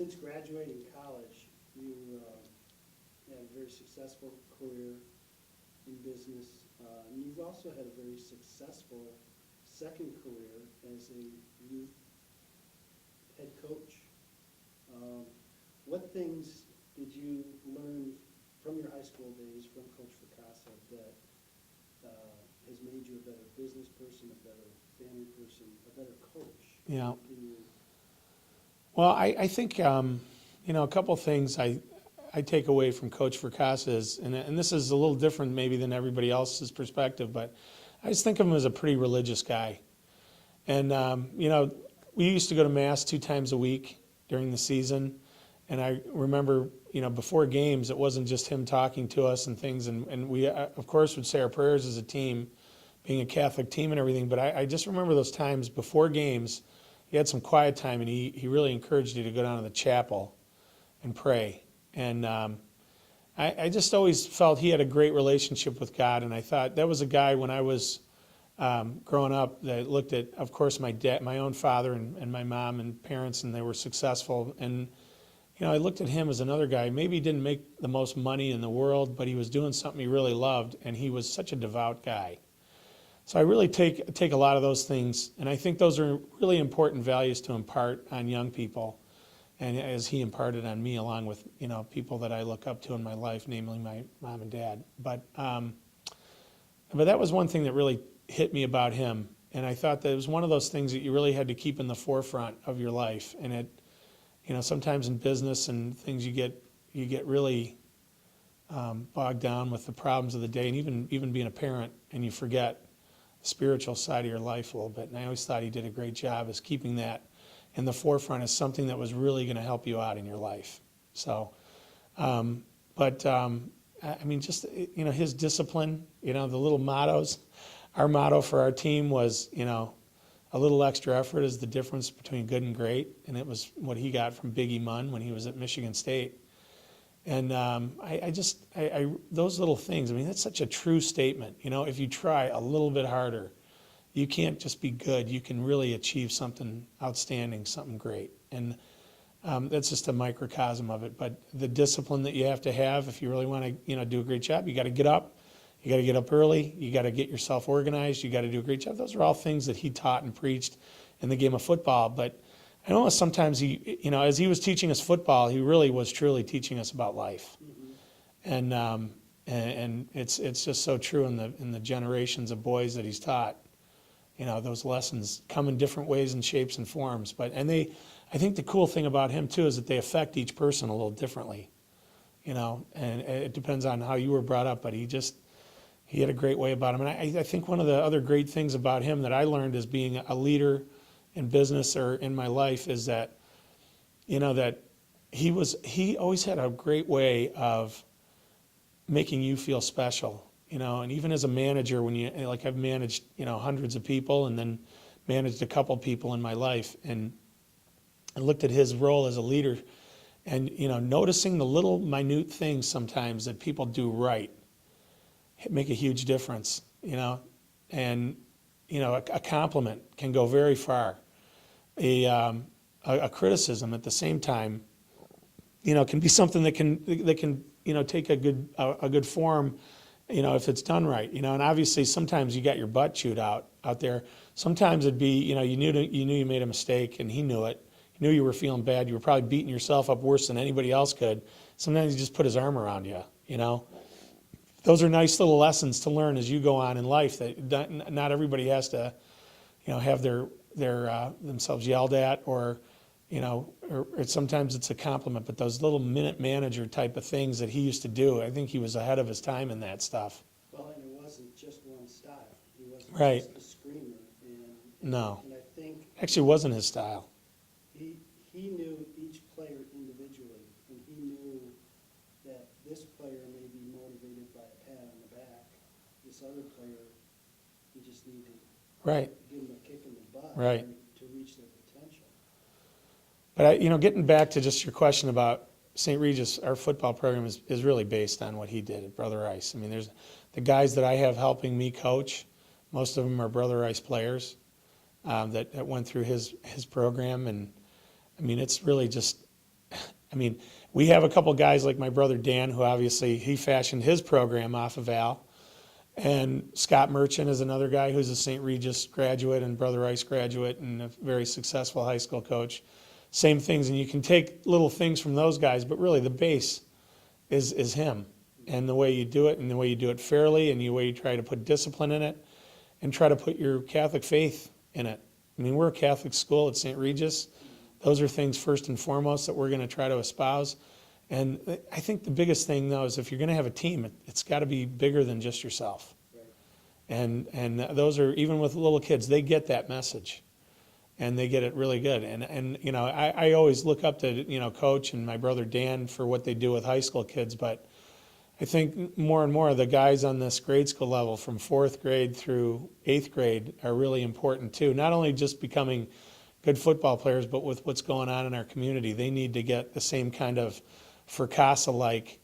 Since graduating college, you had a very successful career in business. And you've also had a very successful second career as a youth head coach. What things did you learn from your high school days from Coach Fracassa that has made you a better business person, a better family person, a better coach? Yeah. In your Well, I think, a couple things I take away from Coach Fracassa is, and this is a little different maybe than everybody else's perspective, but I just think of him as a pretty religious guy. And, we used to go to Mass 2 times a week during the season. And I remember, before games, it wasn't just him talking to us and things. And we, of course, would say our prayers as a team, being a Catholic team and everything. But I just remember those times before games, he had some quiet time, and he really encouraged you to go down to the chapel and pray. And I just always felt he had a great relationship with God. And I thought that was a guy when I was growing up that looked at, of course, my dad, my own father and my mom and parents, and they were successful. And I looked at him as another guy. Maybe he didn't make the most money in the world, but he was doing something he really loved, and he was such a devout guy. So I really take a lot of those things, and I think those are really important values to impart on young people, and as he imparted on me, along with people that I look up to in my life, namely my mom and dad. But that was one thing that really hit me about him, and I thought that it was one of those things that you really had to keep in the forefront of your life. And it, sometimes in business and things, you get really bogged down with the problems of the day, and even being a parent, and you forget the spiritual side of your life a little bit. And I always thought he did a great job as keeping that in the forefront as something that was really going to help you out in your life. So, just his discipline, the little mottos. Our motto for our team was, a little extra effort is the difference between good and great, and it was what he got from Biggie Munn when he was at Michigan State. And those little things, that's such a true statement. If you try a little bit harder, you can't just be good. You can really achieve something outstanding, something great. And that's just a microcosm of it. But the discipline that you have to have if you really want to, do a great job, you got to get up. You got to get up early. You got to get yourself organized. You got to do a great job. Those are all things that he taught and preached in the game of football. But I know sometimes he, as he was teaching us football, he really was truly teaching us about life. Mm-hmm. And it's just so true in the generations of boys that he's taught. Those lessons come in different ways and shapes and forms. I think the cool thing about him too is that they affect each person a little differently. And it depends on how you were brought up. But he had a great way about him. And I think one of the other great things about him that I learned as being a leader in business or in my life is that, that he always had a great way of making you feel special, and even as a manager, when I've managed, hundreds of people and then managed a couple people in my life, and I looked at his role as a leader and, noticing the little minute things sometimes that people do right make a huge difference, and, a compliment can go very far. A criticism at the same time, can be something that can take a good form, if it's done right, and obviously sometimes you got your butt chewed out there. Sometimes it'd be, you knew you made a mistake and he knew it. He knew you were feeling bad. You were probably beating yourself up worse than anybody else could. Sometimes he just put his arm around you, Those are nice little lessons to learn as you go on in life, that not everybody has to, have their themselves yelled at, or sometimes it's a compliment, but those little minute manager type of things that he used to do, I think he was ahead of his time in that stuff. Well, and it wasn't just one style. He wasn't right. just a screamer. No. And I think actually wasn't his style. He knew each player individually, and he knew that this player may be motivated by a pat on the back. This other player, you just need to right. give them a kick in the butt right. to reach their potential. But getting back to just your question about St. Regis, our football program is really based on what he did at Brother Rice. There's the guys that I have helping me coach. Most of them are Brother Rice players that went through his program, and it's really just I mean, we have a couple guys like my brother Dan, who obviously he fashioned his program off of Al. And Scott Merchant is another guy who's a St. Regis graduate and Brother Rice graduate and a very successful high school coach. Same things, and you can take little things from those guys, but really the base is him. And the way you do it, and the way you do it fairly, and the way you try to put discipline in it, and try to put your Catholic faith in it. I mean, we're a Catholic school at St. Regis. Those are things first and foremost that we're going to try to espouse. And I think the biggest thing, though, is if you're going to have a team, it's got to be bigger than just yourself. Right. And those are, even with little kids, they get that message. And they get it really good. And you know, I always look up to, you know, Coach and my brother Dan for what they do with high school kids. But I think more and more the guys on this grade school level from 4th grade through 8th grade are really important too. Not only just becoming good football players, but with what's going on in our community. They need to get the same kind of Fracassa-like